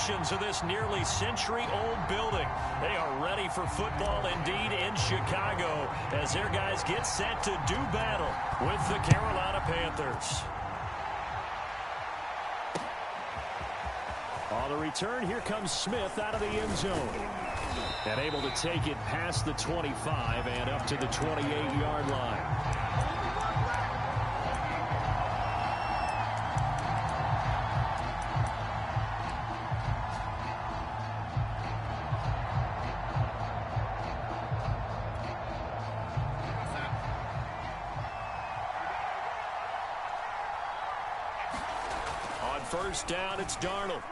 foundations of this nearly century-old building. They are ready for football indeed in Chicago as their guys get set to do battle with the Carolina Panthers. On the return, here comes Smith out of the end zone. And able to take it past the 25 and up to the 28-yard line. On first down, it's Darnold.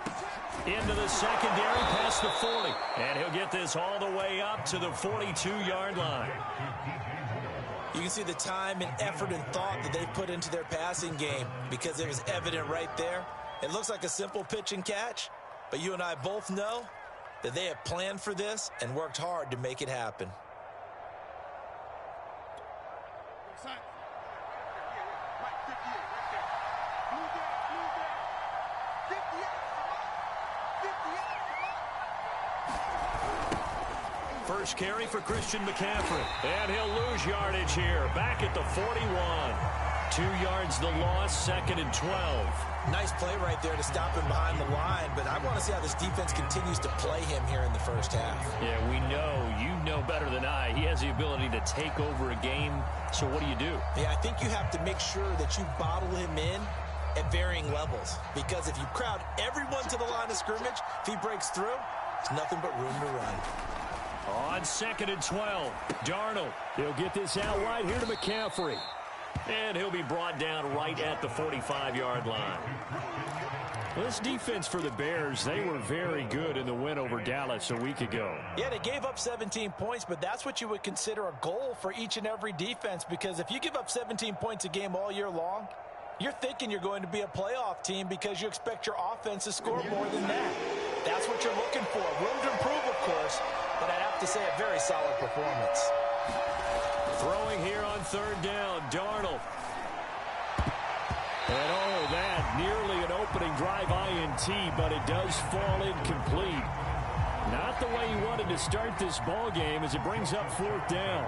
Into the secondary, past the 40. And he'll get this all the way up to the 42-yard line. You can see the time and effort and thought that they've put into their passing game because it was evident right there. It looks like a simple pitch and catch, but you and I both know that they have planned for this and worked hard to make it happen. First carry for Christian McCaffrey. And he'll lose yardage here. Back at the 41. 2 yards the loss, second and 12. Nice play right there to stop him behind the line, but I want to see how this defense continues to play him here in the first half. Yeah, we know. You know better than I. He has the ability to take over a game. So what do you do? Yeah, I think you have to make sure that you bottle him in at varying levels. Because if you crowd everyone to the line of scrimmage, if he breaks through, there's nothing but room to run. On second and 12, Darnold. He'll get this out wide here to McCaffrey. And he'll be brought down right at the 45-yard line. Well, this defense for the Bears, they were very good in the win over Dallas a week ago. Yeah, they gave up 17 points, but that's what you would consider a goal for each and every defense, because if you give up 17 points a game all year long, you're thinking you're going to be a playoff team because you expect your offense to score more than that. That's what you're looking for. Room to improve, of course, but I'd have to say a very solid performance. Throwing here on third down, Darnold. And oh, that nearly an opening drive INT, but it does fall incomplete. Not the way he wanted to start this ball game as it brings up fourth down.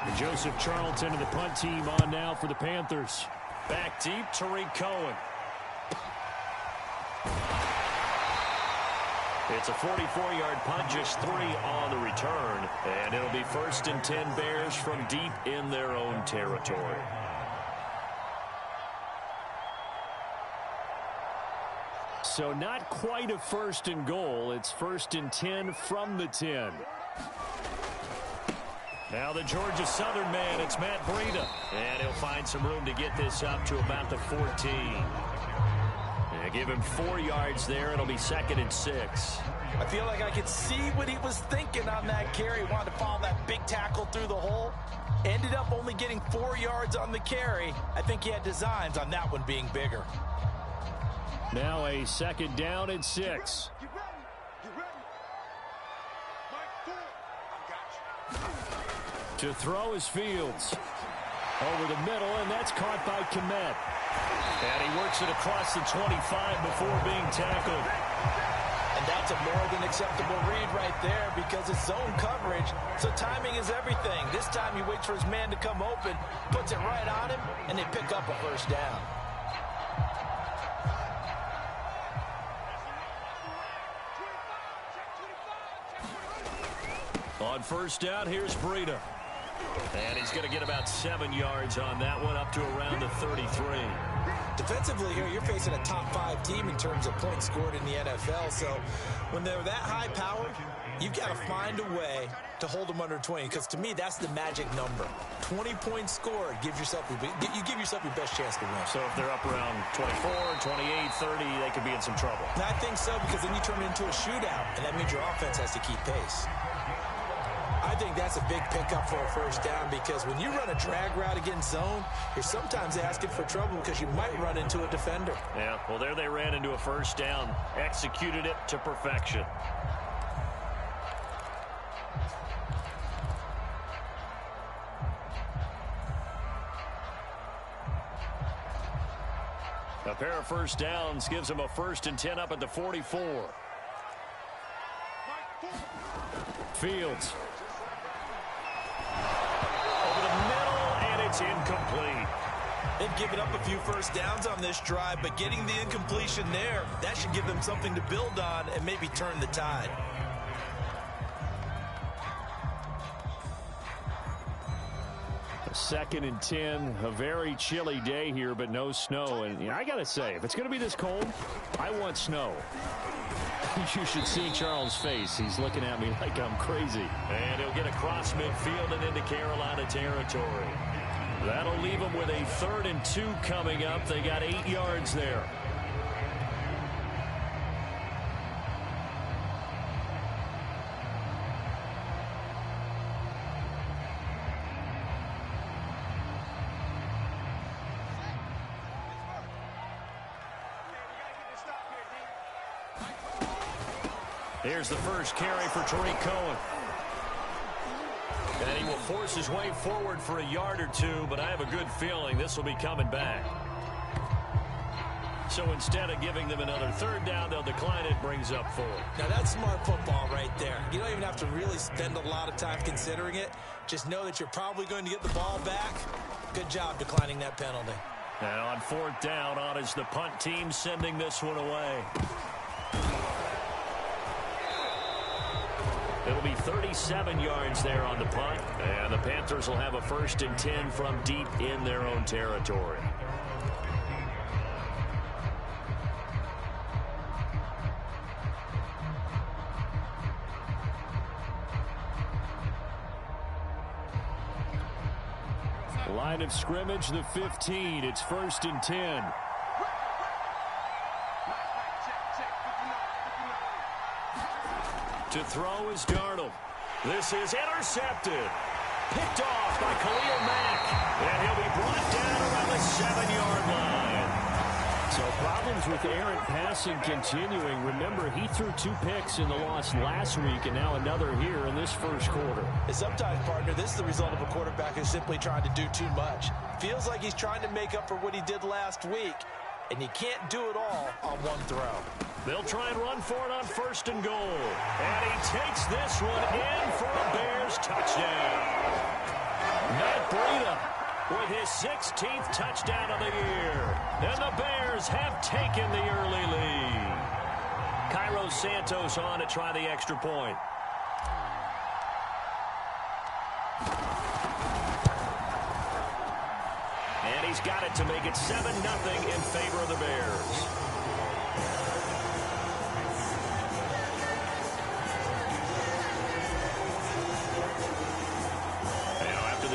And Joseph Charlton and the punt team on now for the Panthers. Back deep, Tariq Cohen. It's a 44-yard punt, just 3 on the return. And it'll be first and 10 Bears from deep in their own territory. So not quite a first and goal. It's first and 10 from the 10. Now the Georgia Southern man, it's Matt Breida. And he'll find some room to get this up to about the 14. And give him 4 yards there. It'll be second and 6. I feel like I could see what he was thinking on that carry. He wanted to follow that big tackle through the hole. Ended up only getting 4 yards on the carry. I think he had designs on that one being bigger. Now a second down and 6. To throw is Fields. Over the middle, and that's caught by Kmet. And he works it across the 25 before being tackled. And that's a more than acceptable read right there because it's zone coverage, so timing is everything. This time he waits for his man to come open, puts it right on him, and they pick up a first down. On first down, here's Breida. And he's going to get about 7 yards on that one, up to around the 33. Defensively here, you're facing a top 5 team in terms of points scored in the NFL. So when they're that high powered, you've got to find a way to hold them under 20. Because to me, that's the magic number. 20 points scored, you give yourself your best chance to win. So if they're up around 24, 28, 30, they could be in some trouble. And I think so, because then you turn it into a shootout, and that means your offense has to keep pace. I think that's a big pickup for a first down because when you run a drag route against zone, you're sometimes asking for trouble because you might run into a defender. Yeah, well, there they ran into a first down. Executed it to perfection. A pair of first downs gives them a 1st and 10 up at the 44. Fields. Over the middle, and it's incomplete. They've given up a few first downs on this drive, but getting the incompletion there, that should give them something to build on and maybe turn the tide. A 2nd and 10, a very chilly day here, but no snow. And I got to say, if it's going to be this cold, I want snow. You should see Charles' face. He's looking at me like I'm crazy. And he'll get across midfield and into Carolina territory. That'll leave them with a 3rd and 2 coming up. They got 8 yards there. Here's the first carry for Tariq Cohen. And he will force his way forward for a yard or two, but I have a good feeling this will be coming back. So instead of giving them another 3rd down, they'll decline it, brings up 4. Now that's smart football right there. You don't even have to really spend a lot of time considering it. Just know that you're probably going to get the ball back. Good job declining that penalty. And on 4th down, on is the punt team sending this one away. It'll be 37 yards there on the punt, and the Panthers will have a 1st and 10 from deep in their own territory. Line of scrimmage, the 15. It's 1st and 10. To throw is Darnold. This is intercepted. Picked off by Khalil Mack. And he'll be brought down around the 7-yard line. So problems with errant passing continuing. Remember, he threw 2 picks in the loss last week, and now another here in this first quarter. Sometimes, partner, this is the result of a quarterback who's simply trying to do too much. Feels like he's trying to make up for what he did last week, and you can't do it all on one throw. They'll try and run for it on 1st and goal. And he takes this one in for a Bears touchdown. Matt Breida with his 16th touchdown of the year. And the Bears have taken the early lead. Cairo Santos on to try the extra point. And he's got it to make it 7-0 in favor of the Bears.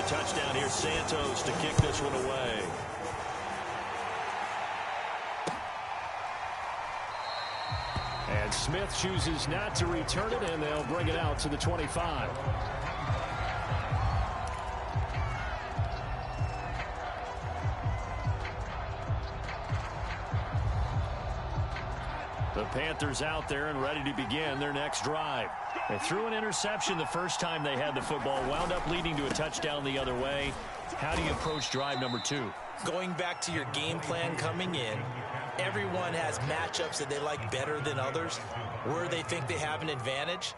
Touchdown here, Santos to kick this one away. And Smith chooses not to return it, and they'll bring it out to the 25. The Panthers out there and ready to begin their next drive. They threw an interception the first time they had the football, wound up leading to a touchdown the other way. How do you approach drive number 2? Going back to your game plan coming in, everyone has matchups that they like better than others. Where they think they have an advantage,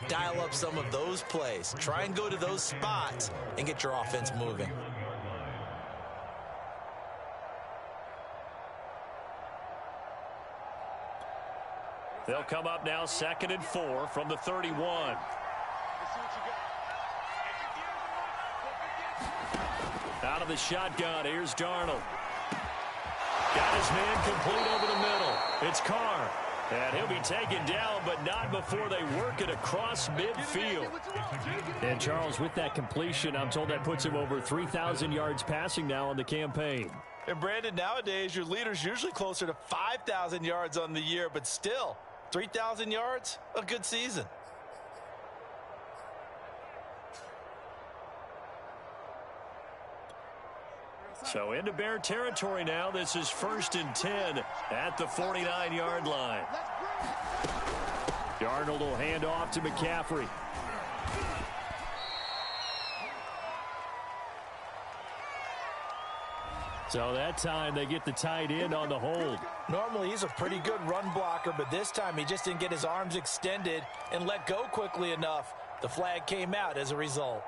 dial up some of those plays. Try and go to those spots and get your offense moving. They'll come up now 2nd and 4 from the 31. Out of the shotgun, here's Darnold. Got his man complete over the middle. It's Carr. And he'll be taken down, but not before they work it across midfield. And Charles, with that completion, I'm told that puts him over 3,000 yards passing now on the campaign. And Brandon, nowadays your leader's usually closer to 5,000 yards on the year, but still, 3,000 yards, a good season. So into Bear territory now. This is 1st and 10 at the 49-yard line. Darnold will hand off to McCaffrey. So that time they get the tight end on the hold. Normally he's a pretty good run blocker, but this time he just didn't get his arms extended and let go quickly enough. The flag came out as a result.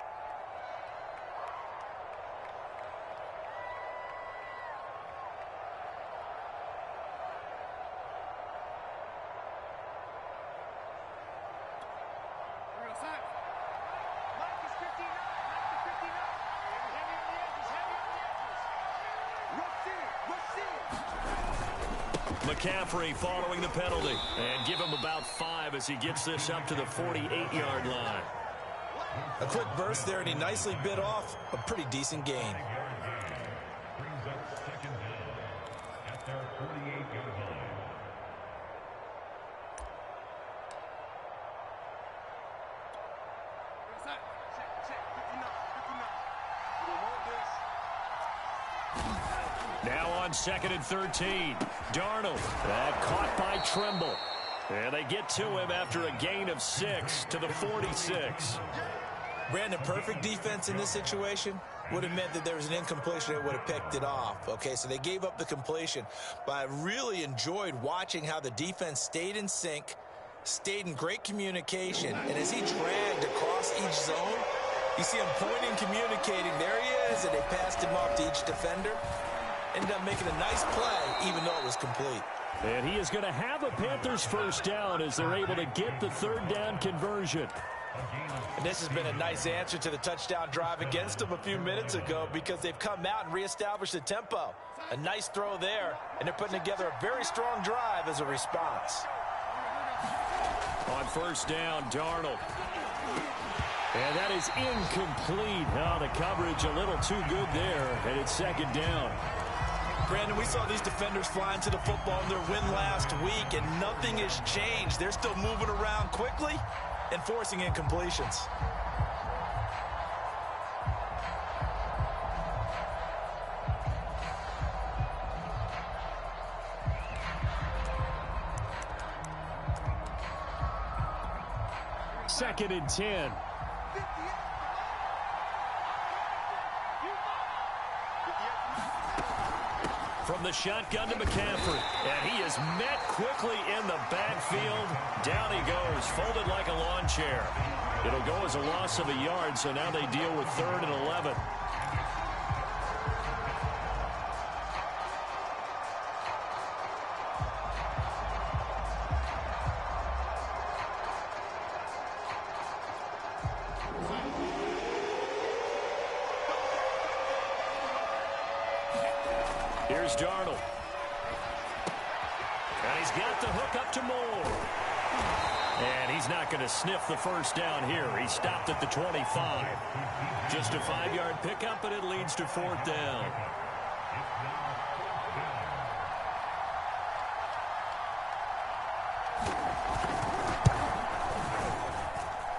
McCaffrey following the penalty. And give him about 5 as he gets this up to the 48-yard line. A quick burst there, and he nicely bit off a pretty decent gain. Brings up second down at their 48-yard line. Now on 2nd and 13. Darnold. That caught by Trimble. And they get to him after a gain of 6 to the 46. Brandon, perfect defense in this situation would have meant that there was an incompletion that would have picked it off. Okay, so they gave up the completion. But I really enjoyed watching how the defense stayed in sync, stayed in great communication. And as he dragged across each zone, you see him pointing, communicating. There he is, and they passed him off to each defender. Ended up making a nice play, even though it was complete. And he is going to have a Panthers first down as they're able to get the 3rd down conversion. And this has been a nice answer to the touchdown drive against them a few minutes ago because they've come out and reestablished the tempo. A nice throw there, and they're putting together a very strong drive as a response. On 1st down, Darnold. And that is incomplete. Oh, the coverage a little too good there, and it's 2nd down. Brandon, we saw these defenders flying to the football in their win last week, and nothing has changed. They're still moving around quickly and forcing incompletions. Second and 10. From the shotgun to McCaffrey. And he is met quickly in the backfield. Down he goes, folded like a lawn chair. It'll go as a loss of a yard, so now they deal with 3rd and 11. Here's Darnold. And he's got the hook up to Moore. And he's not going to sniff the first down here. He stopped at the 25. Just a 5-yard pickup, and it leads to 4th down.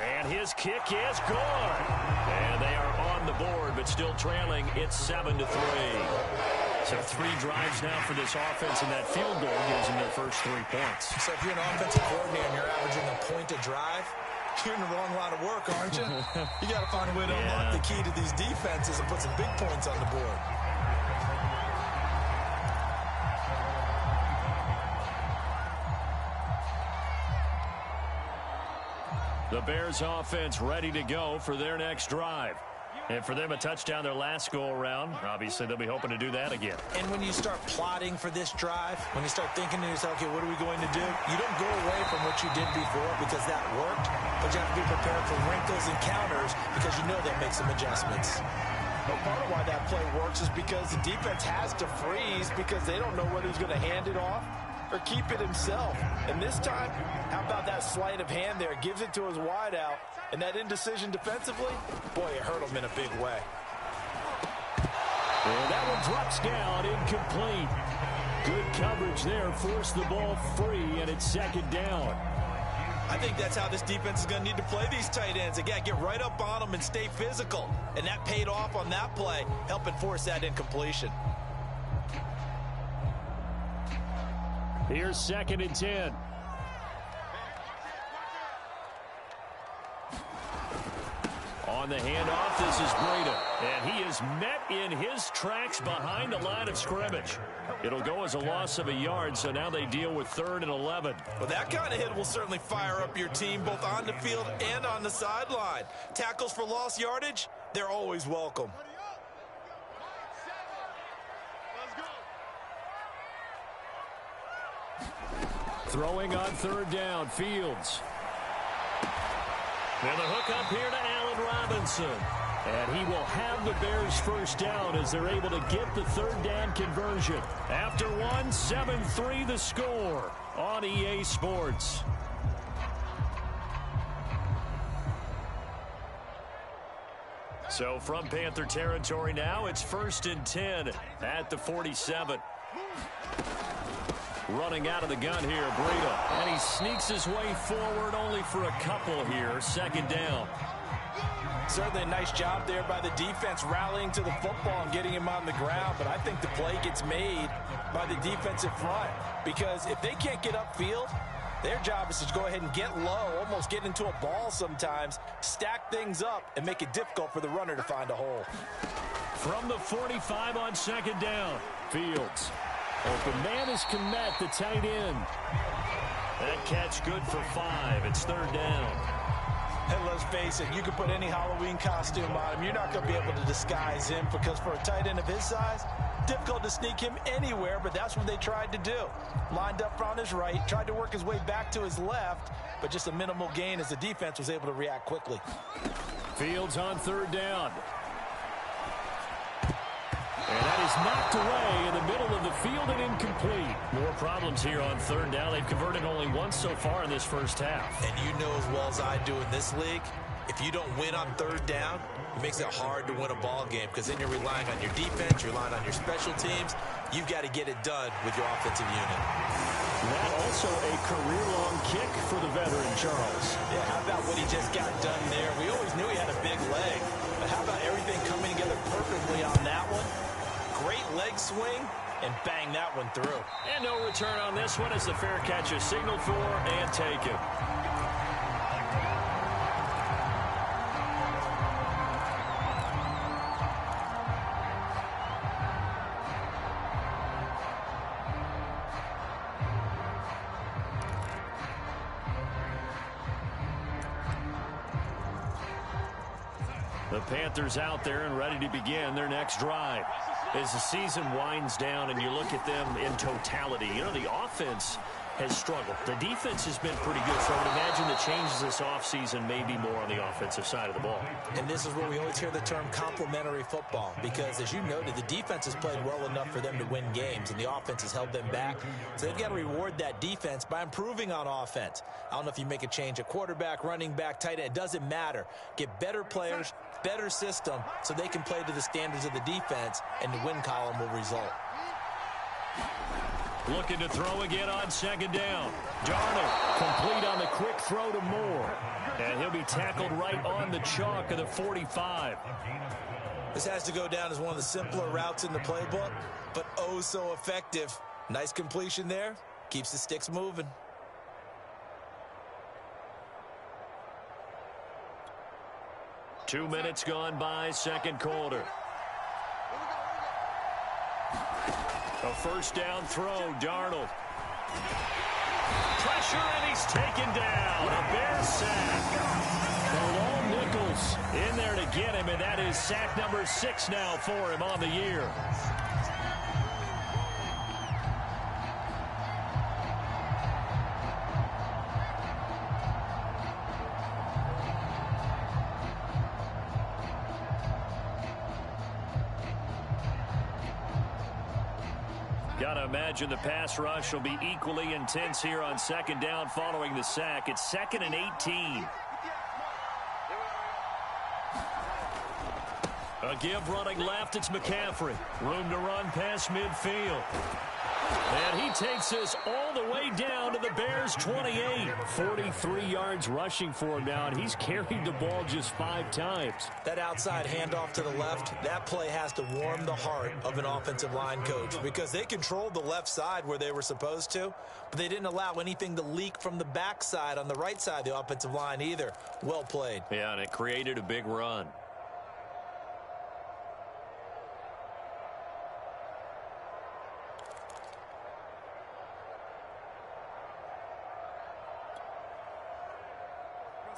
And his kick is gone. And they are on the board, but still trailing. It's 7-3. So 3 drives now for this offense, and that field goal gives them their first 3 points. So if you're an offensive coordinator and you're averaging a point a drive, you're in the wrong line of work, aren't you? You got to find a way to unlock the key to these defenses and put some big points on the board. The Bears offense ready to go for their next drive. And for them, a touchdown their last go-around. Obviously, they'll be hoping to do that again. And when you start plotting for this drive, when you start thinking to yourself, okay, what are we going to do? You don't go away from what you did before because that worked, but you have to be prepared for wrinkles and counters because you know they'll make some adjustments. Well, part of why that play works is because the defense has to freeze because they don't know whether he's going to hand it off or keep it himself. And this time, how about that sleight of hand there? Gives it to his wideout. And that indecision defensively, boy, it hurt him in a big way. And that one drops down, incomplete. Good coverage there, forced the ball free, and it's 2nd down. I think that's how this defense is going to need to play these tight ends. Again, get right up on them and stay physical. And that paid off on that play, helping force that incompletion. Here's 2nd and 10. On the handoff, this is Breida. And he is met in his tracks behind the line of scrimmage. It'll go as a loss of a yard, so now they deal with 3rd and 11. Well, that kind of hit will certainly fire up your team both on the field and on the sideline. Tackles for lost yardage, they're always welcome. Throwing on 3rd down, Fields. And the hook up here to Allen Robinson. And he will have the Bears first down as they're able to get the 3rd down conversion. After one, 7-3 the score on EA Sports. So from Panther territory now, it's 1st and 10 at the 47. Running out of the gun here, Breida. And he sneaks his way forward only for a couple here. 2nd down. Certainly a nice job there by the defense rallying to the football and getting him on the ground. But I think the play gets made by the defensive front. Because if they can't get upfield, their job is to go ahead and get low, almost get into a ball sometimes, stack things up, and make it difficult for the runner to find a hole. From the 45 on 2nd down, Fields. Open man is Kmet, the tight end. That catch good for 5. It's 3rd down. And let's face it, you can put any Halloween costume on him. You're not going to be able to disguise him because for a tight end of his size, difficult to sneak him anywhere, but that's what they tried to do. Lined up on his right, tried to work his way back to his left, but just a minimal gain as the defense was able to react quickly. Fields on 3rd down. And that is knocked away in the middle of the field and incomplete. More problems here on 3rd down. They've converted only once so far in this first half. And you know as well as I do in this league, if you don't win on 3rd down, it makes it hard to win a ball game because then you're relying on your defense, you're relying on your special teams. You've got to get it done with your offensive unit. That also a career-long kick for the veteran, Charles. Yeah, how about what he just got done there? We always knew he had a big leg, but how about everything coming together perfectly on that one? Great leg swing, and bang that one through. And no return on this one as the fair catch is signaled for and taken. The Panthers out there and ready to begin their next drive. As the season winds down and you look at them in totality, you know, the offense has struggled. The defense has been pretty good, so I would imagine the changes this offseason may be more on the offensive side of the ball. And this is where we always hear the term complementary football because, as you noted, the defense has played well enough for them to win games, and the offense has held them back. So they've got to reward that defense by improving on offense. I don't know if you make a change at quarterback, running back, tight end. It doesn't matter. Get better players, better system, so they can play to the standards of the defense, and the win column will result. Looking to throw again on 2nd down. Darnold complete on the quick throw to Moore. And he'll be tackled right on the chalk of the 45. This has to go down as one of the simpler routes in the playbook, but oh so effective. Nice completion there. Keeps the sticks moving. Two minutes gone by, 2nd quarter. A first down throw, Darnold. Pressure, and he's taken down. A Bear sack. Malone Nichols in there to get him, and that is sack number 6 now for him on the year. Gotta imagine the pass rush will be equally intense here on 2nd down following the sack. It's 2nd and 18. A give running left, it's McCaffrey. Room to run past midfield. And he takes us all the way down to the Bears' 28. 43 yards rushing for him now, and he's carried the ball just 5 times. That outside handoff to the left, that play has to warm the heart of an offensive line coach because they controlled the left side where they were supposed to, but they didn't allow anything to leak from the backside on the right side of the offensive line either. Well played. Yeah, and it created a big run.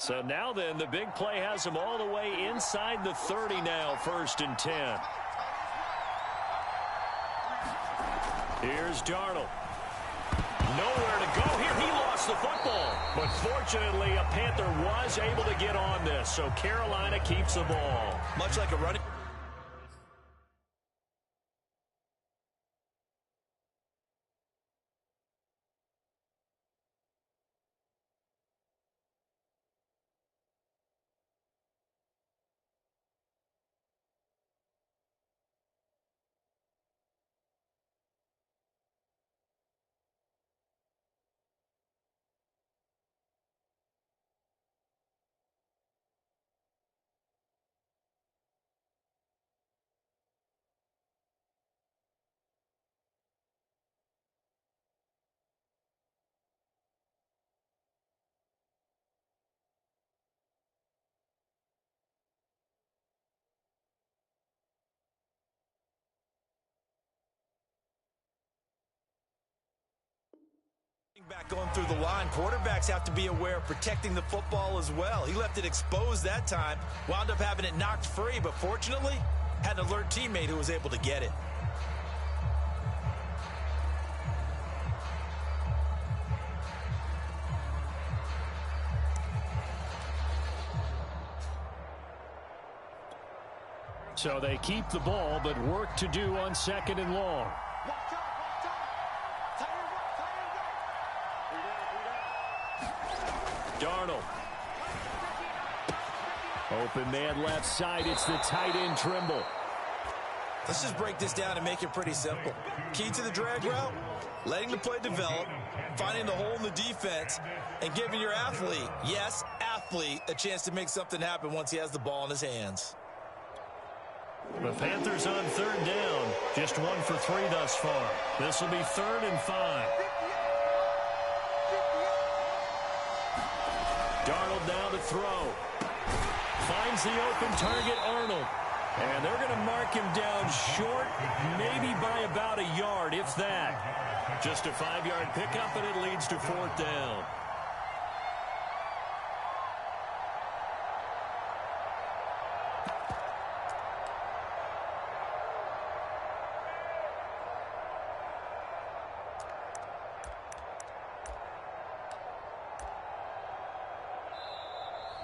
So now then, the big play has him all the way inside the 30 now, 1st and 10. Here's Darnold. Nowhere to go here. He lost the football. But fortunately, a Panther was able to get on this, so Carolina keeps the ball. Much like a running... Back going through the line, quarterbacks have to be aware of protecting the football as well. He left it exposed that time, wound up having it knocked free, but fortunately, had an alert teammate who was able to get it. So they keep the ball, but work to do on 2nd and long. Darnold. Open man left side. It's the tight end Trimble. Let's just break this down and make it pretty simple. Key to the drag route, letting the play develop, finding the hole in the defense, and giving your athlete, yes, athlete, a chance to make something happen once he has the ball in his hands. The Panthers on 3rd down. Just 1 for 3 thus far. This will be 3rd and 5. Darnold now to throw. Finds the open target, Arnold. And they're going to mark him down short, maybe by about a yard, if that. Just a 5-yard pickup, and it leads to 4th down.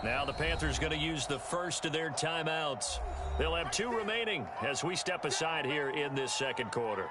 Now the Panthers going to use the first of their timeouts. They'll have 2 remaining as we step aside here in this 2nd quarter.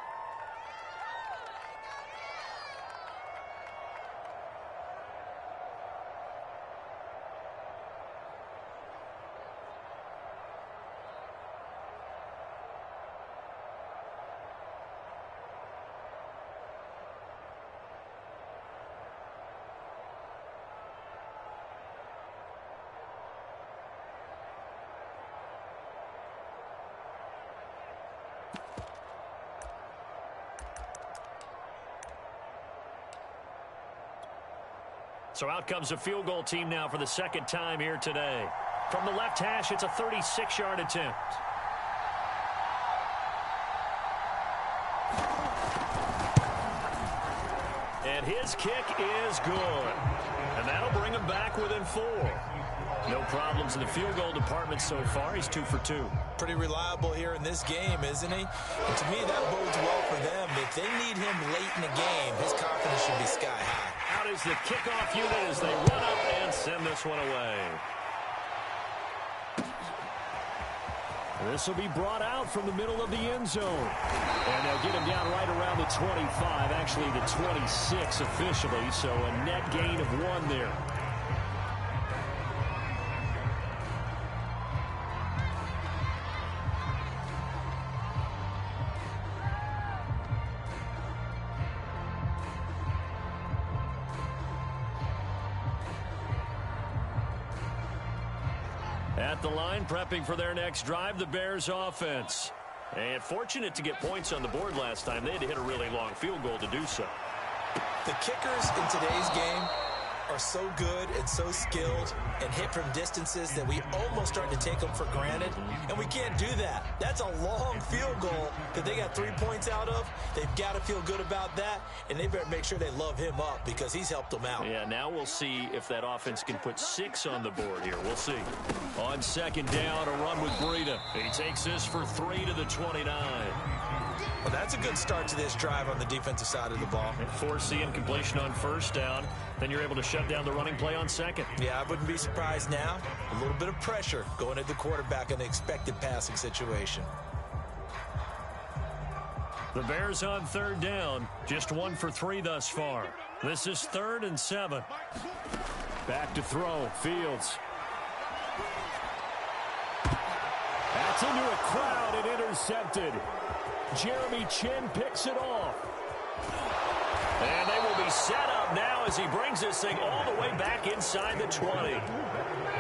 So out comes a field goal team now for the 2nd time here today. From the left hash, it's a 36-yard attempt. And his kick is good. And that'll bring him back within 4. No problems in the field goal department so far. He's 2 for 2. Pretty reliable here in this game, isn't he? And to me, that bodes well for them. If they need him late in the game, his confidence should be sky high. Out is the kickoff unit as they run up and send this one away. This will be brought out from the middle of the end zone. And they'll get him down right around the 25, actually the 26 officially, so a net gain of 1 there. At the line, prepping for their next drive, the Bears offense. And fortunate to get points on the board last time. They had to hit a really long field goal to do so. The kickers in today's game are so good and so skilled and hit from distances that we almost start to take them for granted, and we can't do that. That's a long field goal that they got 3 points out of. They've got to feel good about that, and they better make sure they love him up because he's helped them out. Yeah, now we'll see if that offense can put 6 on the board here. We'll see. On second down, a run with Breida. He takes this for 3 to the 29. Well, that's a good start to this drive on the defensive side of the ball. And force the incompletion on first down. Then you're able to shut down the running play on second. Yeah, I wouldn't be surprised now. A little bit of pressure going at the quarterback in an expected passing situation. The Bears on third down. Just 1 for 3 thus far. This is 3rd and 7. Back to throw. Fields. That's into a crowd and intercepted. Jeremy Chin picks it off. And they will be set up now as he brings this thing all the way back inside the 20.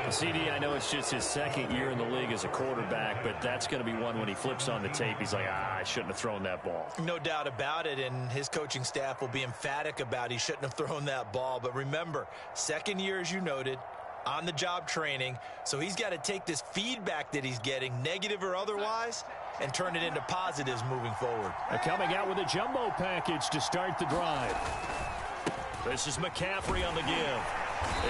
CD, I know it's just his second year in the league as a quarterback, but that's going to be one when he flips on the tape. He's like, I shouldn't have thrown that ball. No doubt about it, and his coaching staff will be emphatic about he shouldn't have thrown that ball. But remember, second year, as you noted, on-the-job training, so he's got to take this feedback that he's getting, negative or otherwise, and turn it into positives moving forward. Coming out with a jumbo package to start the drive. This is McCaffrey on the give.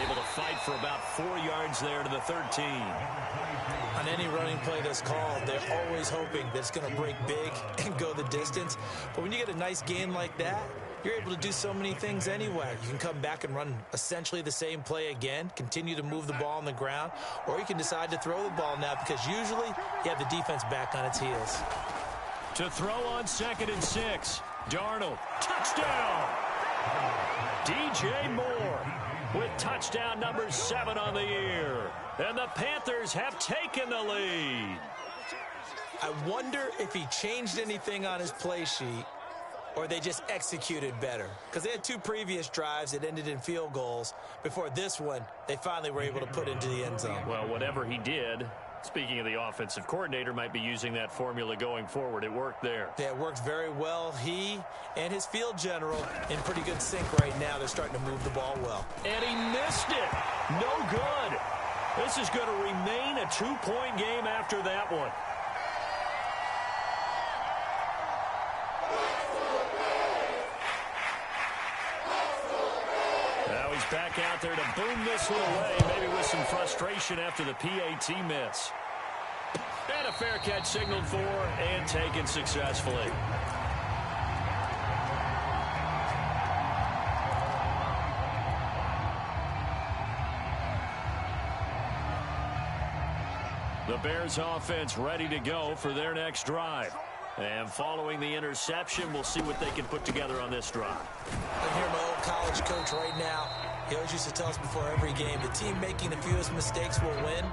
Able to fight for about 4 yards there to the 13. On any running play that's called, they're always hoping that it's going to break big and go the distance. But when you get a nice gain like that, you're able to do so many things anyway. You can come back and run essentially the same play again, continue to move the ball on the ground, or you can decide to throw the ball now because usually you have the defense back on its heels. To throw on 2nd and 6. Darnold, touchdown! DJ Moore with touchdown number 7 on the year. And the Panthers have taken the lead. I wonder if he changed anything on his play sheet or they just executed better. Because they had 2 previous drives that ended in field goals. Before this one, they finally were able to put into the end zone. Well, whatever he did, speaking of the offensive coordinator, might be using that formula going forward. It worked there. Yeah, it worked very well. He and his field general in pretty good sync right now. They're starting to move the ball well. And he missed it. No good. This is going to remain a 2-point game after that one. He's back out there to boom this one away, maybe with some frustration after the PAT miss. And a fair catch signaled for and taken successfully. The Bears offense ready to go for their next drive. And following the interception, we'll see what they can put together on this drive. I hear my old college coach right now. He always used to tell us before every game, the team making the fewest mistakes will win.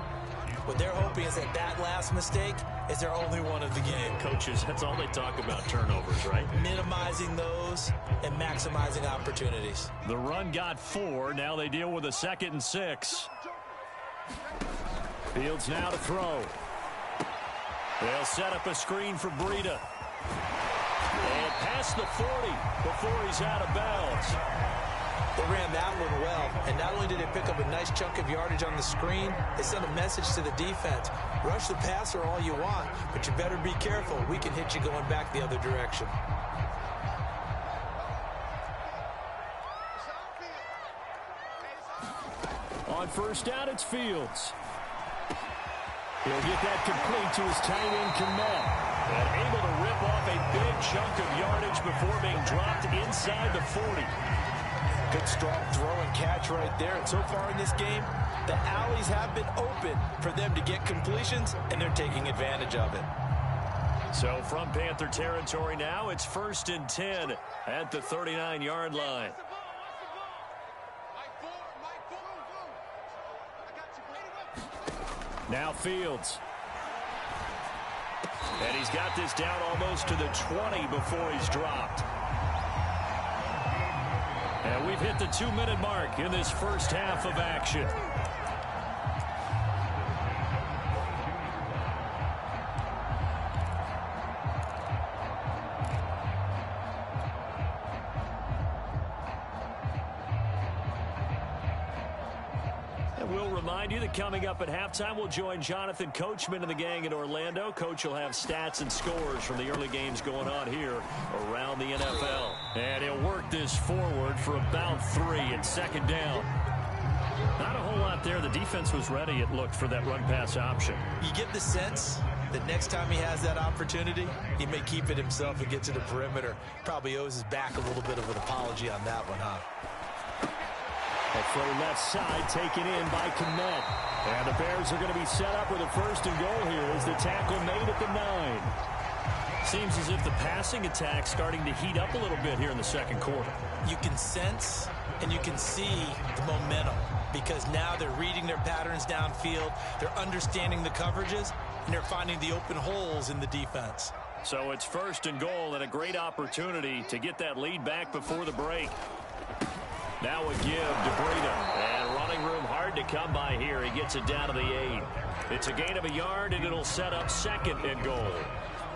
What they're hoping is that that last mistake is their only one of the game. Coaches, that's all they talk about, turnovers, right? Minimizing those and maximizing opportunities. The run got 4. Now they deal with a 2nd and 6. Fields now to throw. They'll set up a screen for Breida. And past the 40 before he's out of bounds. They ran that one well, and not only did they pick up a nice chunk of yardage on the screen, they sent a message to the defense. Rush the passer all you want, but you better be careful. We can hit you going back the other direction. On first down, it's Fields. He'll get that complete to his tight end, Kmet. And able to rip off a big chunk of yardage before being dropped inside the 40. Good strong throw and catch right there. And so far in this game, the alleys have been open for them to get completions, and they're taking advantage of it. So from Panther territory now, it's 1st and 10 at the 39-yard line. Now Fields. And he's got this down almost to the 20 before he's dropped. And we've hit the 2-minute mark in this first half of action. And we'll remind you that coming up at halftime, we'll join Jonathan Coachman and the gang in Orlando. Coach will have stats and scores from the early games going on here around the NFL. And he'll work this forward for about 3 and second down. Not a whole lot there. The defense was ready, it looked, for that run-pass option. You get the sense that next time he has that opportunity, he may keep it himself and get to the perimeter. Probably owes his back a little bit of an apology on that one, huh? A throw left side taken in by Kmet. And the Bears are going to be set up with a first and goal here as the tackle made at the 9. Seems as if the passing attack's starting to heat up a little bit here in the second quarter. You can sense and you can see the momentum because now they're reading their patterns downfield, they're understanding the coverages, and they're finding the open holes in the defense. So it's first and goal and a great opportunity to get that lead back before the break. Now a give to Breida. And running room hard to come by here. He gets it down to the 8. It's a gain of a yard, and it'll set up second and goal.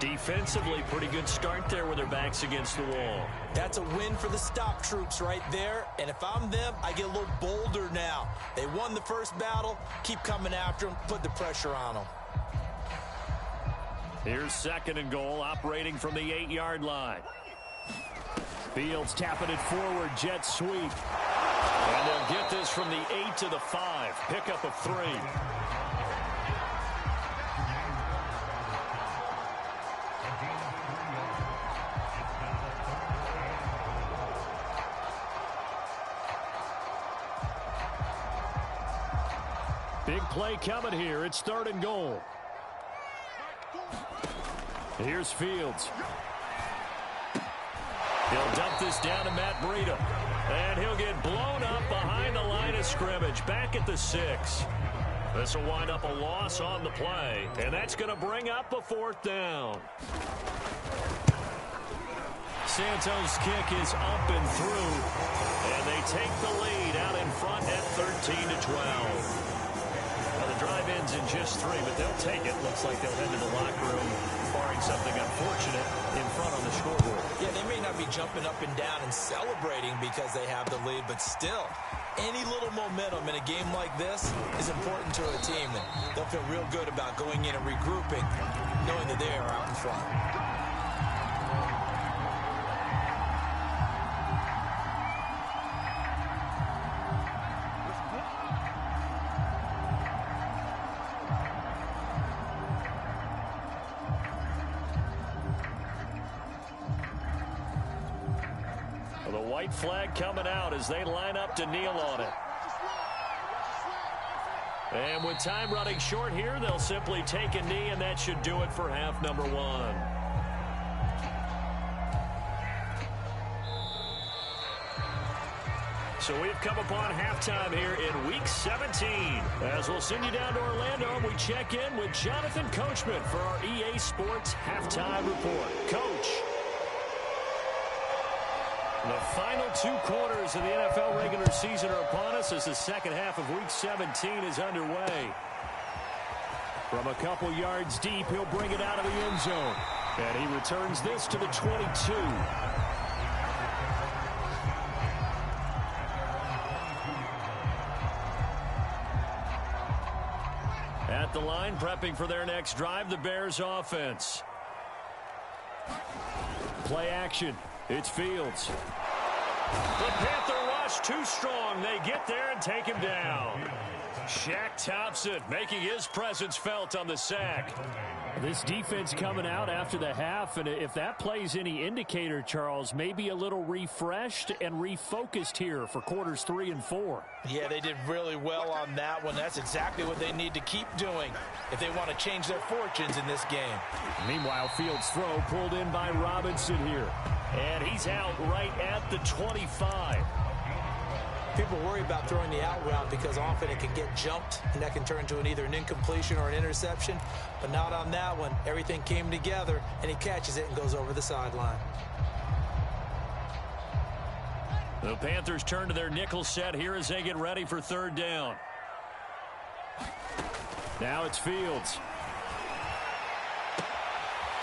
Defensively, pretty good start there with their backs against the wall. That's a win for the stop troops right there. And if I'm them, I get a little bolder now. They won the first battle. Keep coming after them. Put the pressure on them. Here's second and goal, operating from the 8-yard line. Fields tapping it forward, jet sweep. And they'll get this from the 8 to the 5. Pickup of 3. Big play coming here. It's third and goal. Here's Fields. He'll dump this down to Matt Breida. And he'll get blown up behind the line of scrimmage. Back at the 6. This will wind up a loss on the play. And that's going to bring up a 4th down. Santos' kick is up and through. And they take the lead out in front at 13-12. Well, the drive ends in just 3, but they'll take it. Looks like they'll head to the locker room, barring something unfortunate, in front on the scoreboard. Yeah, they may not be jumping up and down and celebrating because they have the lead, but still, any little momentum in a game like this is important to a team, and they'll feel real good about going in and regrouping, knowing that they are out in front. White flag coming out as they line up to kneel on it. And with time running short here, they'll simply take a knee, and that should do it for half number 1. So we've come upon halftime here in Week 17. As we'll send you down to Orlando, and we check in with Jonathan Coachman for our EA Sports Halftime Report. Coach. The final 2 quarters of the NFL regular season are upon us as the second half of Week 17 is underway. From a couple yards deep, he'll bring it out of the end zone. And he returns this to the 22. At the line, prepping for their next drive, the Bears offense. Play action. It's Fields. The Panther rush too strong. They get there and take him down. Shaq Thompson making his presence felt on the sack. This defense coming out after the half, and if that plays any indicator, Charles, maybe a little refreshed and refocused here for quarters 3 and 4. Yeah, they did really well on that one. That's exactly what they need to keep doing if they want to change their fortunes in this game. Meanwhile, Fields' throw pulled in by Robinson here. And he's out right at the 25. People worry about throwing the out route because often it can get jumped, and that can turn into either an incompletion or an interception. But not on that one. Everything came together, and he catches it and goes over the sideline. The Panthers turn to their nickel set here as they get ready for third down. Now it's Fields.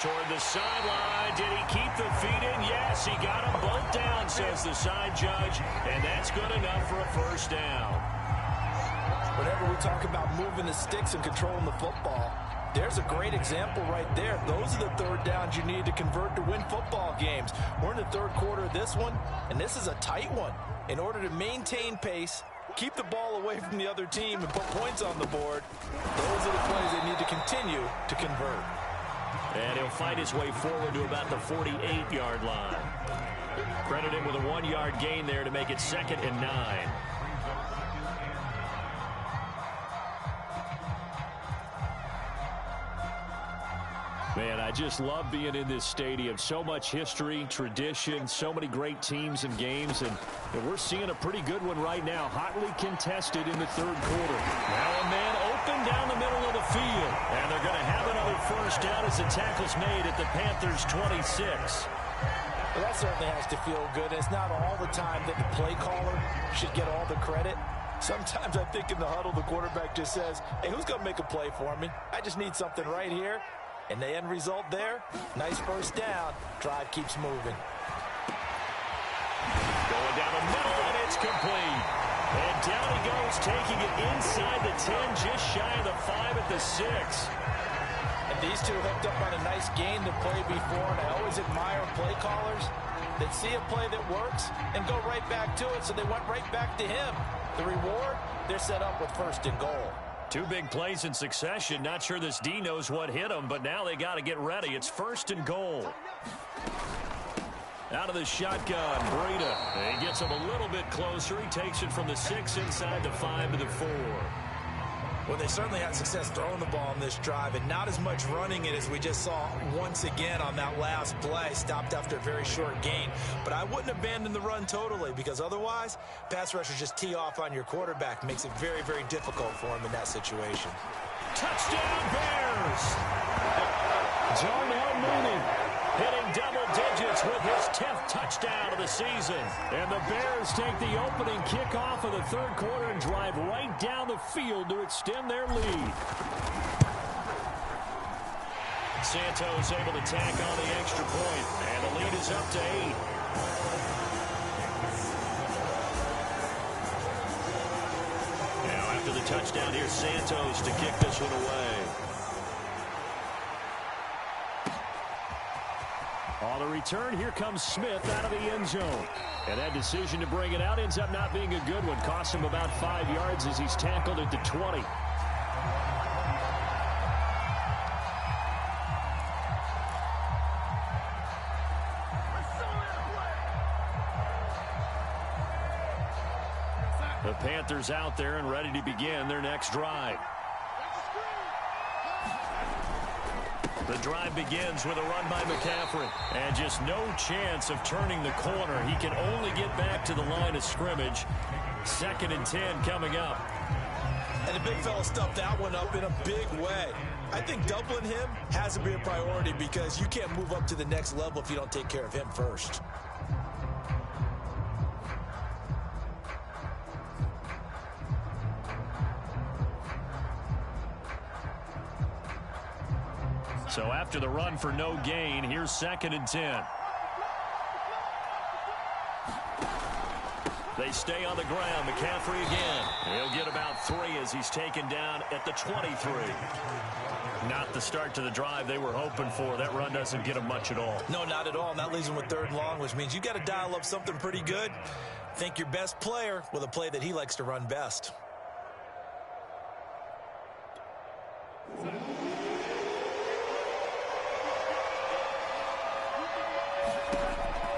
Toward the sideline. Did he keep the feet in? Yes, he got them both down, says the side judge. And that's good enough for a first down. Whenever whenever we talk about moving the sticks and controlling the football, there's a great example right there. Those are the third downs you need to convert to win football games. We're in the third quarter of this one, and this is a tight one. In order to maintain pace, keep the ball away from the other team, and put points on the board, those are the plays they need to continue to convert. And he'll fight his way forward to about the 48-yard line. Credit him with a 1-yard gain there to make it 2nd and 9. Man, I just love being in this stadium. So much history, tradition, so many great teams and games, and we're seeing a pretty good one right now. Hotly contested in the third quarter. Now a man open down the middle of the field, and they're going to have another first down as the tackle's made at the Panthers' 26. Well, that certainly has to feel good. It's not all the time that the play caller should get all the credit. Sometimes I think in the huddle, the quarterback just says, hey, who's going to make a play for me? I just need something right here. And the end result there, nice first down. Drive keeps moving. Going down the middle, and it's complete. And down he goes, taking it inside the 10, just shy of the 5 at the 6. And these two hooked up on a nice gain the play before, and I always admire play callers that see a play that works and go right back to it, so they went right back to him. The reward, they're set up with 1st and goal. 2 big plays in succession. Not sure this D knows what hit him, but now they got to get ready. It's 1st and goal. Out of the shotgun, Breida. He gets him a little bit closer. He takes it from the 6 inside the 5 to the 4. Well, they certainly had success throwing the ball on this drive, and not as much running it as we just saw once again on that last play. Stopped after a very short gain. But I wouldn't abandon the run totally, because otherwise, pass rushers just tee off on your quarterback. Makes it very, very difficult for him in that situation. Touchdown, Bears! Darnell Mooney hitting double digits with his 10th touchdown of the season. And the Bears take the opening kickoff of the third quarter and drive right down the field to extend their lead. Santos able to tack on the extra point, and the lead is up to 8. Now after the touchdown, here's Santos to kick this one away. On the return, here comes Smith out of the end zone. And that decision to bring it out ends up not being a good one. Costs him about 5 yards as he's tackled at the 20. The Panthers out there and ready to begin their next drive. The drive begins with a run by McCaffrey. And just no chance of turning the corner. He can only get back to the line of scrimmage. 2nd and 10 coming up. And the big fella stuffed that one up in a big way. I think doubling him has to be a priority, because you can't move up to the next level if you don't take care of him first. So after the run for no gain, here's 2nd and 10. They stay on the ground. McCaffrey again. He'll get about 3 as he's taken down at the 23. Not the start to the drive they were hoping for. That run doesn't get them much at all. No, not at all. And that leaves them with 3rd and long, which means you got to dial up something pretty good. Think your best player with a play that he likes to run best.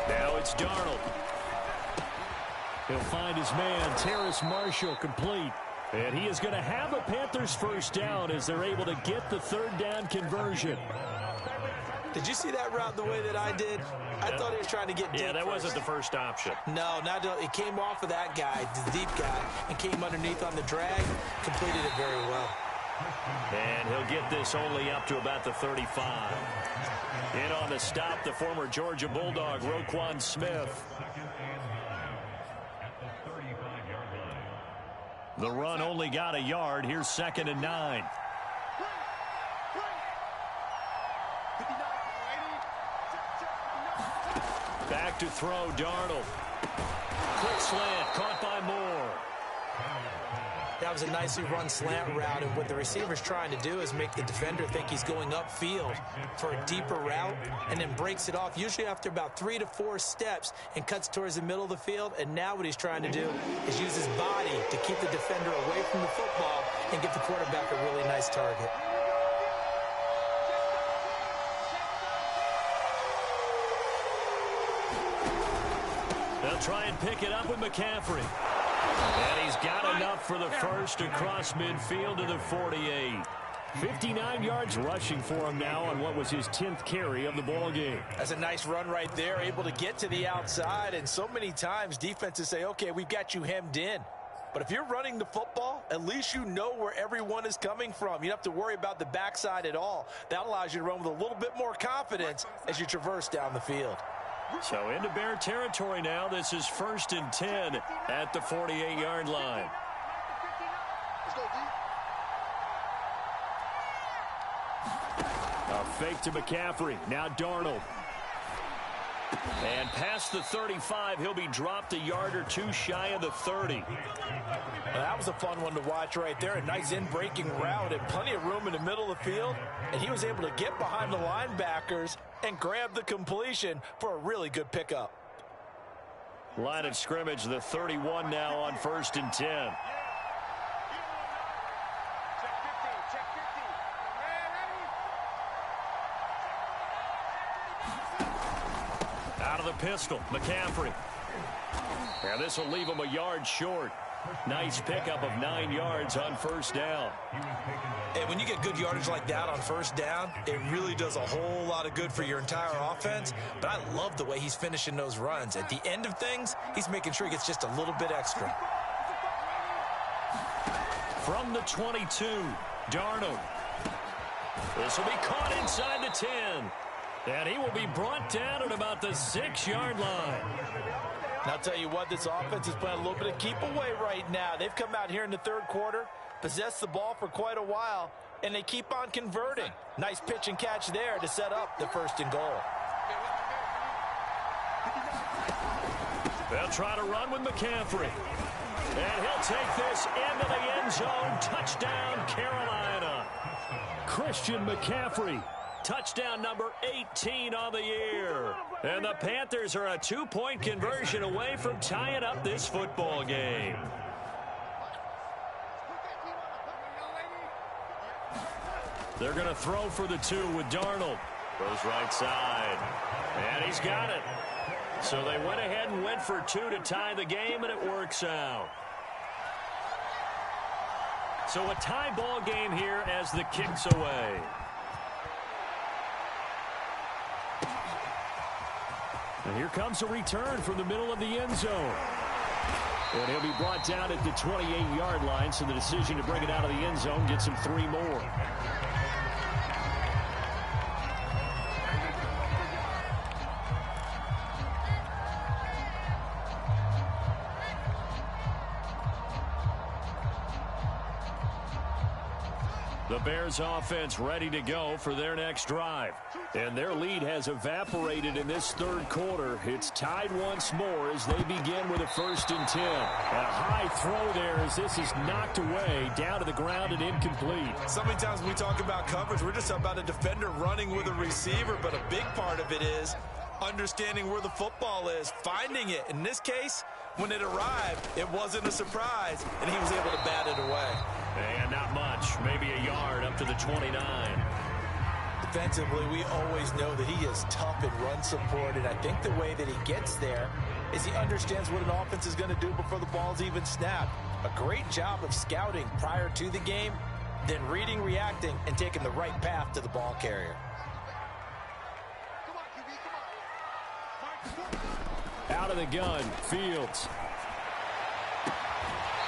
Now it's Darnold. He'll find his man, Terrace Marshall, complete. And he is going to have a Panthers first down as they're able to get the 3rd down conversion. Did you see that route the way that I did? I thought he was trying to get deep. Yeah, that wasn't the first option. No, it came off of that guy, the deep guy, and came underneath on the drag. Completed it very well. And he'll get this only up to about the 35. In on the stop, the former Georgia Bulldog, Roquan Smith. The run only got a yard. Here's 2nd and 9. Back to throw, Darnold. Quick slant, caught by Moore. That was a nicely run slant route, and what the receiver's trying to do is make the defender think he's going upfield for a deeper route, and then breaks it off, usually after about 3 to 4 steps, and cuts towards the middle of the field. And now what he's trying to do is use his body to keep the defender away from the football and give the quarterback a really nice target. They'll try and pick it up with McCaffrey. And he's got enough for the first across midfield to the 48. 59 yards rushing for him now on what was his 10th carry of the ball game. That's a nice run right there, able to get to the outside. And so many times defenses say, okay, we've got you hemmed in. But if you're running the football, at least you know where everyone is coming from. You don't have to worry about the backside at all. That allows you to run with a little bit more confidence as you traverse down the field. So into Bear territory now. This is 1st and 10 at the 48-yard line. A fake to McCaffrey. Now Darnold. And past the 35, he'll be dropped a yard or two shy of the 30. Well, that was a fun one to watch right there. A nice in-breaking route and plenty of room in the middle of the field. And he was able to get behind the linebackers and grab the completion for a really good pickup. Line of scrimmage, the 31 now on 1st and 10. Out of the pistol, McCaffrey. And this will leave him a yard short. Nice pickup of 9 yards on 1st down. And when you get good yardage like that on 1st down, it really does a whole lot of good for your entire offense. But I love the way he's finishing those runs. At the end of things, he's making sure he gets just a little bit extra. From the 22, Darnold. This will be caught inside the 10. And he will be brought down at about the 6-yard line. And I'll tell you what, this offense is playing a little bit of keep away right now. They've come out here in the 3rd quarter, possessed the ball for quite a while, and they keep on converting. Nice pitch and catch there to set up the 1st and goal. They'll try to run with McCaffrey. And he'll take this into the end zone. Touchdown, Carolina. Christian McCaffrey. Touchdown number 18 on the year. And the Panthers are a 2-point conversion away from tying up this football game. They're going to throw for the 2 with Darnold. Goes right side. And he's got it. So they went ahead and went for 2 to tie the game, and it works out. So a tie ball game here as the kick's away. And here comes a return from the middle of the end zone. And he'll be brought down at the 28-yard line, so the decision to bring it out of the end zone gets him 3 more. The Bears offense ready to go for their next drive. And their lead has evaporated in this 3rd quarter. It's tied once more as they begin with a 1st and 10. A high throw there as this is knocked away, down to the ground and incomplete. So many times when we talk about coverage, we're just talking about a defender running with a receiver, but a big part of it is understanding where the football is, finding it. In this case, when it arrived, it wasn't a surprise, and he was able to bat it away. And not much, maybe a yard up to the 29. Defensively, we always know that he is tough in run support, and I think the way that he gets there is he understands what an offense is going to do before the ball's even snapped. A great job of scouting prior to the game, then reading, reacting, and taking the right path to the ball carrier. Out of the gun, Fields.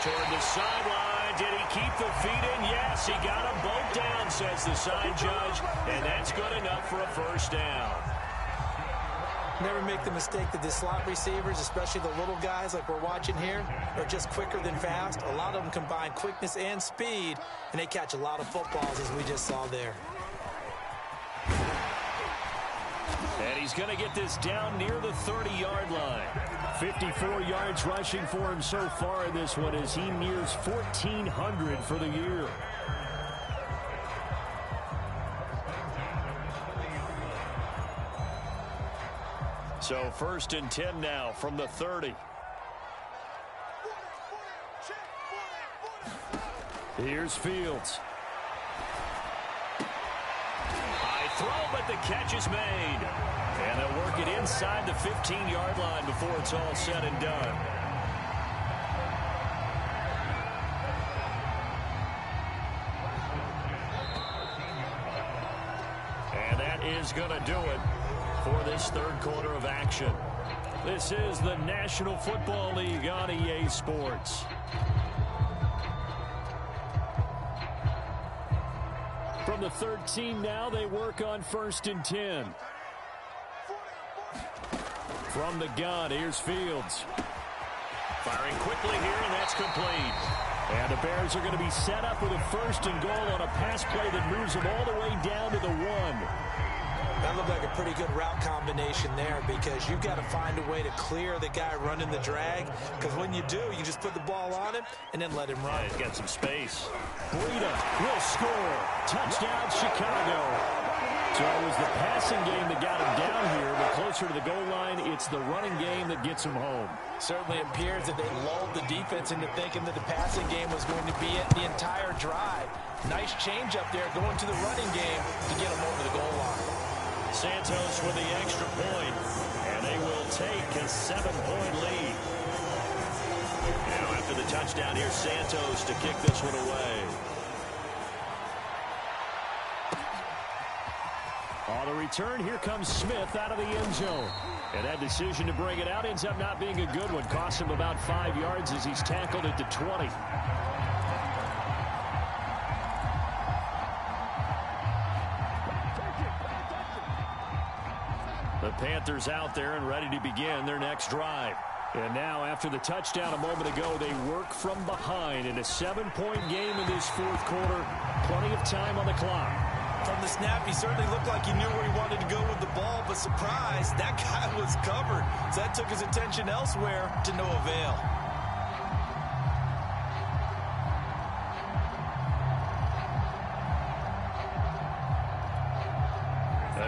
Toward the sideline. Did he keep the feet in? Yes, he got them both down, says the side judge, and that's good enough for a 1st down. Never make the mistake that the slot receivers, especially the little guys like we're watching here, are just quicker than fast. A lot of them combine quickness and speed, and they catch a lot of footballs, as we just saw there. And he's going to get this down near the 30-yard line. 54 yards rushing for him so far in this one as he nears 1,400 for the year. So 1st and 10 now from the 30. Here's Fields. High throw, but the catch is made. And they'll work it inside the 15-yard line before it's all said and done. And that is going to do it for this third quarter of action. This is the National Football League on EA Sports. From the 13 now, they work on 1st and 10. From the gun, here's Fields. Firing quickly here, and that's complete. And the Bears are going to be set up with a 1st and goal on a pass play that moves them all the way down to the 1. That looked like a pretty good route combination there because you've got to find a way to clear the guy running the drag, because when you do, you just put the ball on him and then let him run. Yeah, he's got some space. Breida will score. Touchdown, Chicago. So it was the passing game that got him down here, but closer to the goal line, it's the running game that gets him home. Certainly appears that they lulled the defense into thinking that the passing game was going to be it the entire drive. Nice change up there going to the running game to get him over the goal line. Santos with the extra point, and they will take a 7-point lead. Now after the touchdown, here's Santos to kick this one away. On the return, here comes Smith out of the end zone. And that decision to bring it out ends up not being a good one. Costs him about 5 yards as he's tackled at the 20. The Panthers out there and ready to begin their next drive. And now, after the touchdown a moment ago, they work from behind in a 7-point game in this fourth quarter. Plenty of time on the clock. From the snap, he certainly looked like he knew where he wanted to go with the ball, but surprise, that guy was covered. So that took his attention elsewhere to no avail.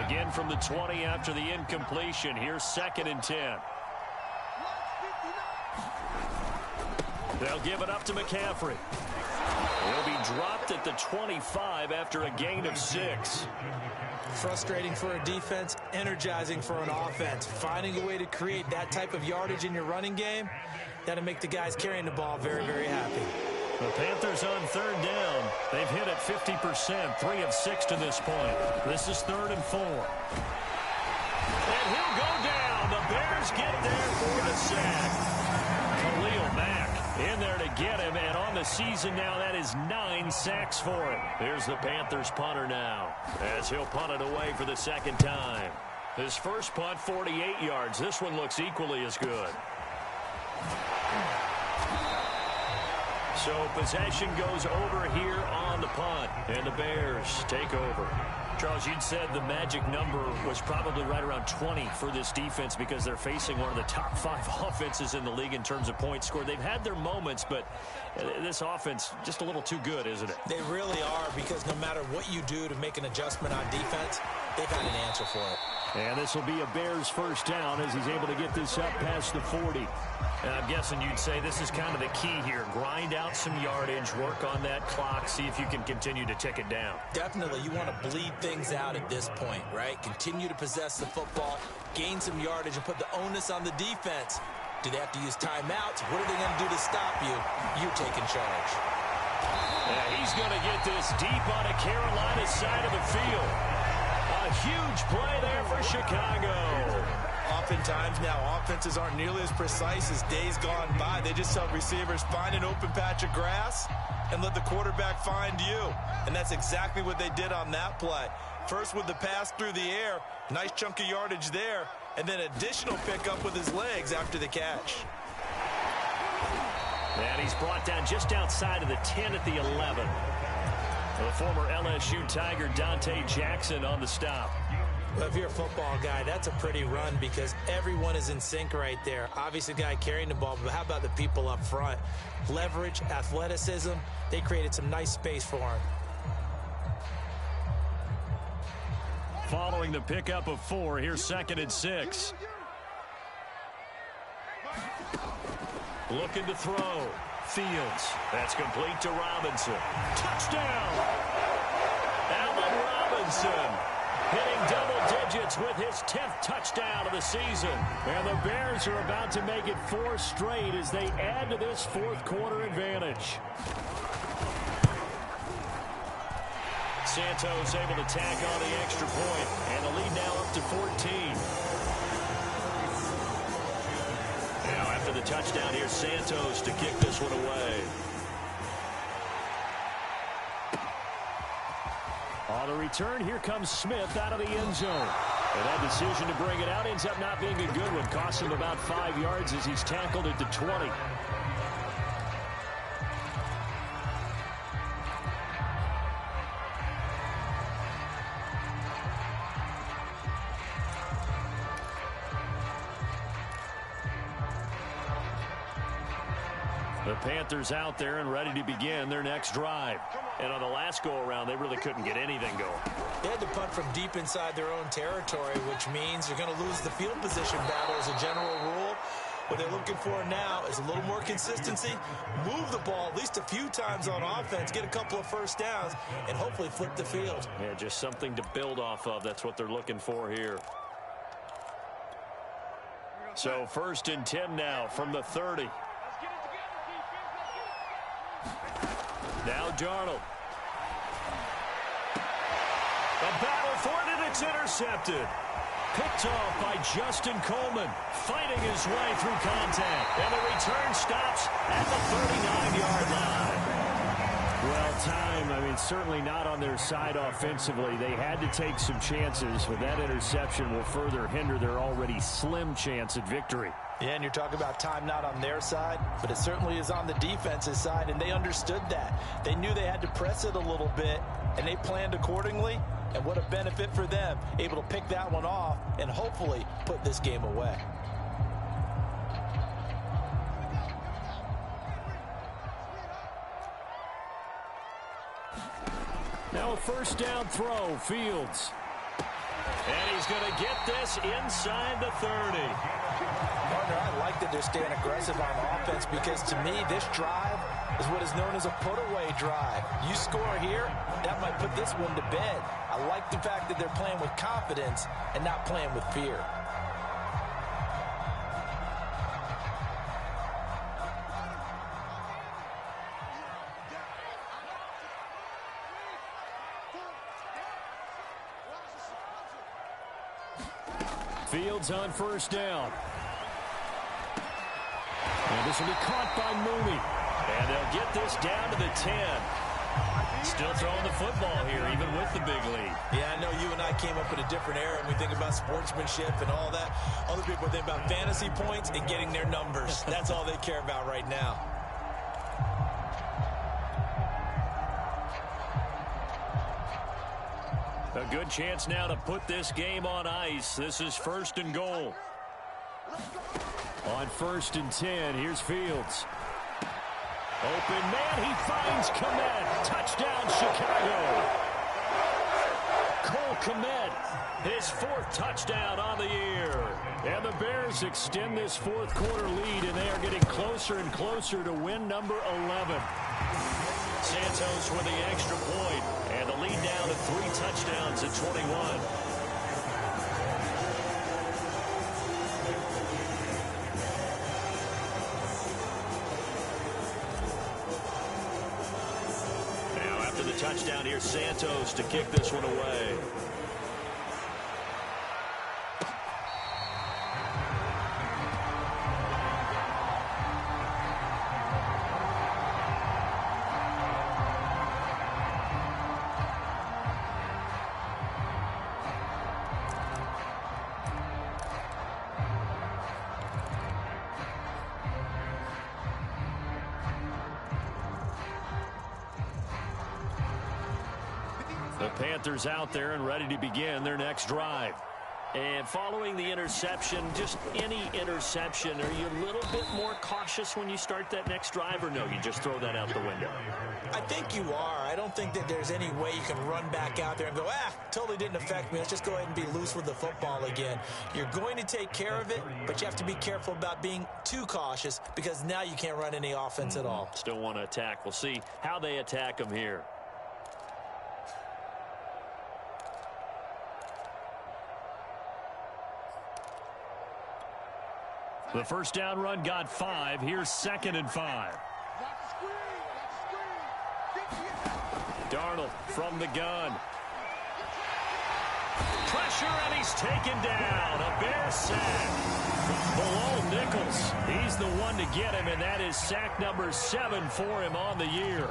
Again from the 20 after the incompletion. Here's 2nd and 10. They'll give it up to McCaffrey. He'll be dropped at the 25 after a gain of 6. Frustrating for a defense, energizing for an offense. Finding a way to create that type of yardage in your running game, that'll make the guys carrying the ball very, very happy. The Panthers on 3rd down. They've hit it 50%, 3 of 6 to this point. This is 3rd and 4. And he'll go down. The Bears get there for the sack. Khalil Mack in there to get him, and on the season now, that is 9 sacks for him. Here's the Panthers punter now, as he'll punt it away for the 2nd time. His first punt, 48 yards. This one looks equally as good. So possession goes over here on the punt, and the Bears take over. Charles, you'd said the magic number was probably right around 20 for this defense because they're facing one of the top 5 offenses in the league in terms of points scored. They've had their moments, but this offense just a little too good, isn't it? They really are, because no matter what you do to make an adjustment on defense, they've got an answer for it. And this will be a Bears first down as he's able to get this up past the 40. And I'm guessing you'd say this is kind of the key here. Grind out some yardage, work on that clock, see if you can continue to tick it down. Definitely. You want to bleed things out at this point, right? Continue to possess the football, gain some yardage, and put the onus on the defense. Do they have to use timeouts? What are they going to do to stop you? You're taking charge. Yeah, he's going to get this deep on a Carolina side of the field. A huge play there for Chicago. Oftentimes now, offenses aren't nearly as precise as days gone by. They just tell receivers, find an open patch of grass and let the quarterback find you. And that's exactly what they did on that play. First with the pass through the air, nice chunk of yardage there, and then additional pickup with his legs after the catch. And he's brought down just outside of the 10 at the 11. The former LSU Tiger Dante Jackson on the stop. Well, if you're a football guy, that's a pretty run because everyone is in sync right there. Obviously, the guy carrying the ball, but how about the people up front? Leverage, athleticism, they created some nice space for him. Following the pickup of 4, here's 2nd and 6. Looking to throw. Fields. That's complete to Robinson. Touchdown! Allen Robinson hitting double digits with his 10th touchdown of the season. And the Bears are about to make it 4 straight as they add to this fourth quarter advantage. Santos able to tack on the extra point, and the lead now up to 14. Now after the touchdown, here's Santos to kick this one away. On the return, here comes Smith out of the end zone. And that decision to bring it out ends up not being a good one. Costs him about 5 yards as he's tackled at the 20. The Panthers out there and ready to begin their next drive. And on the last go-around, they really couldn't get anything going. They had to punt from deep inside their own territory, which means you're going to lose the field position battle as a general rule. What they're looking for now is a little more consistency, move the ball at least a few times on offense, get a couple of first downs, and hopefully flip the field. Yeah, just something to build off of. That's what they're looking for here. So 1st and 10 now from the 30. Now Darnold. The battle for it, and it's intercepted. Picked off by Justin Coleman, fighting his way through contact. And the return stops at the 39-yard line. Well, time, I mean, certainly not on their side offensively. They had to take some chances, but that interception will further hinder their already slim chance at victory. Yeah, and you're talking about time not on their side, but it certainly is on the defense's side, and they understood that. They knew they had to press it a little bit, and they planned accordingly, and what a benefit for them, able to pick that one off and hopefully put this game away. Now a first down throw, Fields. And he's going to get this inside the 30. Partner, I like that they're staying aggressive on offense because to me, this drive is what is known as a put-away drive. You score here, that might put this one to bed. I like the fact that they're playing with confidence and not playing with fear. Fields on first down. And this will be caught by Mooney. And they'll get this down to the 10. Still throwing the football here, even with the big lead. Yeah, I know you and I came up in a different era, and we think about sportsmanship and all that. Other people think about fantasy points and getting their numbers. That's all they care about right now. A good chance now to put this game on ice. This is 1st and goal. On 1st and 10, here's Fields. Open man, he finds Kmet. Touchdown, Chicago. Cole Kmet, his 4th touchdown on the year. And the Bears extend this fourth quarter lead, and they are getting closer and closer to win number 11. Santos with the extra point, and the lead down to 3 touchdowns at 21. Now after the touchdown, here's Santos to kick this one away. The Panthers out there and ready to begin their next drive. And following the interception, just any interception, are you a little bit more cautious when you start that next drive, or no, you just throw that out the window? I think you are. I don't think that there's any way you can run back out there and go, totally didn't affect me. Let's just go ahead and be loose with the football again. You're going to take care of it, but you have to be careful about being too cautious because now you can't run any offense at all. Still want to attack. We'll see how they attack them here. The first down run got 5. Here's 2nd and 5. Darnold from the gun. Pressure, and he's taken down. A Bear sack. Below Nichols. He's the one to get him, and that is sack number 7 for him on the year.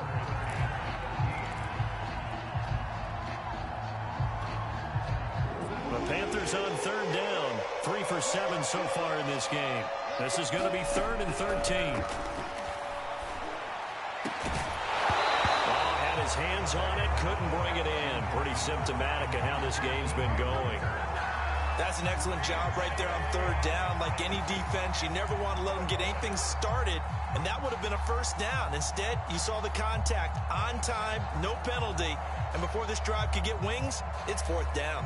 The Panthers on 3rd down. 3 for 7 so far in this game. This is going to be 3rd and 13. Had his hands on it, couldn't bring it in. Pretty symptomatic of how this game's been going. That's an excellent job right there on 3rd down. Like any defense, you never want to let them get anything started, and that would have been a first down. Instead, you saw the contact on time, no penalty, and before this drive could get wings, it's 4th down.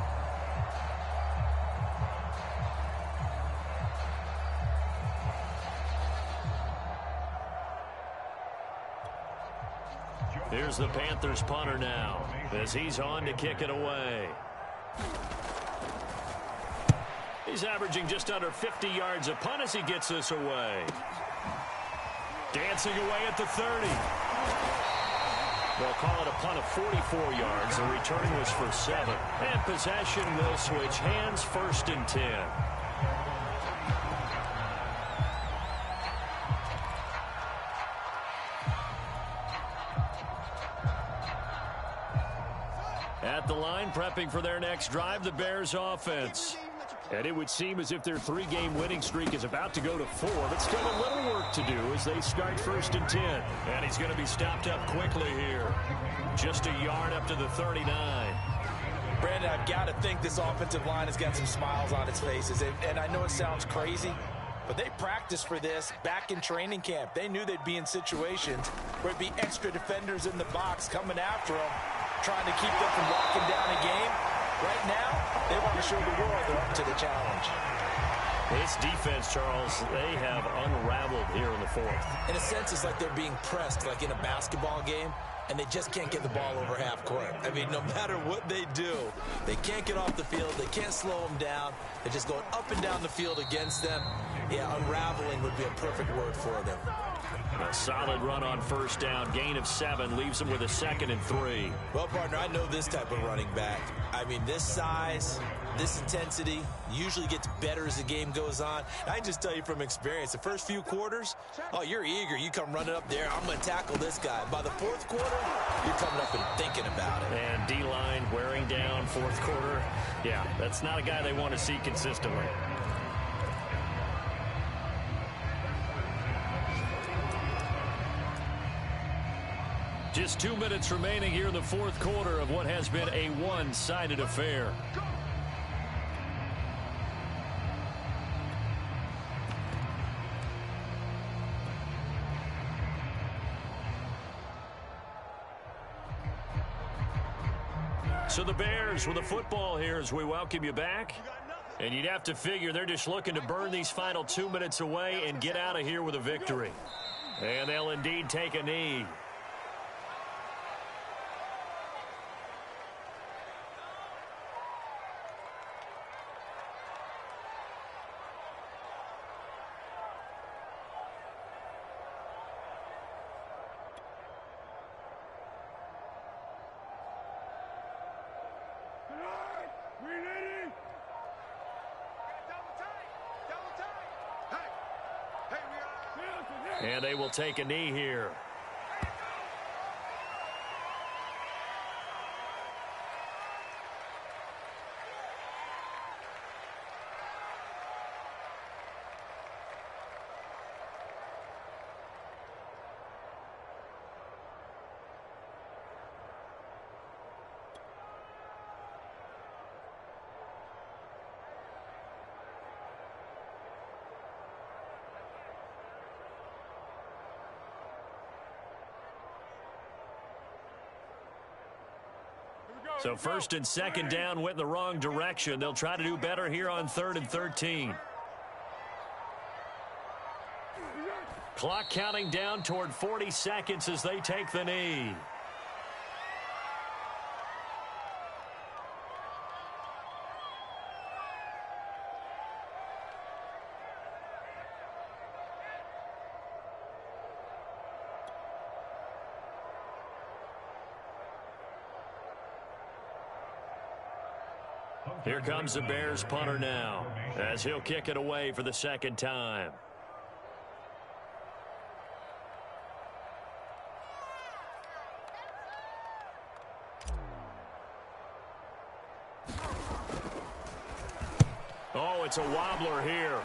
Here's the Panthers punter now as he's on to kick it away. He's averaging just under 50 yards a punt as he gets this away. Dancing away at the 30. They'll call it a punt of 44 yards. The return was for 7. And possession will switch hands, 1st and 10. At the line, prepping for their next drive, the Bears offense. And it would seem as if their 3-game winning streak is about to go to 4, but still a little work to do as they start 1st and 10. And he's going to be stopped up quickly here. Just a yard up to the 39. Brandon, I've got to think this offensive line has got some smiles on its faces. And I know it sounds crazy, but they practiced for this back in training camp. They knew they'd be in situations where it'd be extra defenders in the box coming after them, trying to keep them from locking down a game. Right now, they want to show the world they're up to the challenge. This defense, Charles, they have unraveled here in the 4th. In a sense, it's like they're being pressed, like in a basketball game, and they just can't get the ball over half court. I mean, no matter what they do, they can't get off the field. They can't slow them down. They're just going up and down the field against them. Yeah, unraveling would be a perfect word for them. A solid run on 1st down. Gain of 7 leaves them with a 2nd and 3. Well, partner, I know this type of running back. I mean, this size, this intensity usually gets better as the game goes on. I can just tell you from experience, the first few quarters, oh, you're eager. You come running up there. I'm going to tackle this guy. By the 4th quarter, you're coming up and thinking about it. And D-line wearing down 4th quarter. Yeah, that's not a guy they want to see consistently. Just 2 minutes remaining here in the 4th quarter of what has been a one-sided affair. So the Bears with the football here as we welcome you back. And you'd have to figure they're just looking to burn these final 2 minutes away and get out of here with a victory. And they'll indeed take a knee. And they will take a knee here. So first and second down went in the wrong direction. They'll try to do better here on 3rd and 13. Clock counting down toward 40 seconds as they take the knee. Here comes the Bears punter now, as he'll kick it away for the second time. Oh, it's a wobbler here.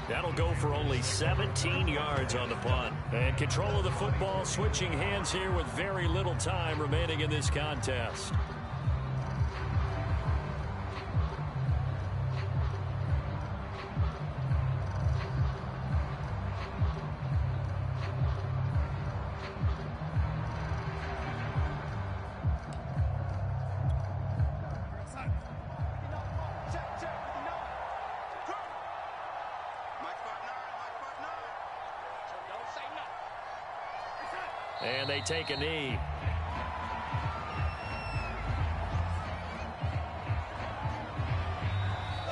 That'll go for only 17 yards on the punt. And control of the football, switching hands here with very little time remaining in this contest. And they take a knee.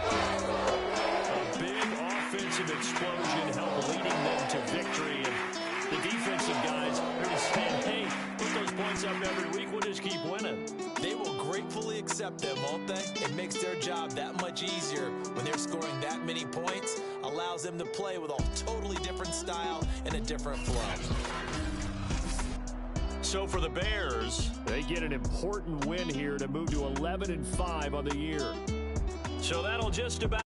A big offensive explosion helped leading them to victory. And the defensive guys are just saying, hey, put those points up every week. We'll just keep winning. They will gratefully accept them, won't they? It makes their job that much easier when they're scoring that many points. Allows them to play with a totally different style and a different flow. So for the Bears, they get an important win here to move to 11-5 on the year. So that'll just about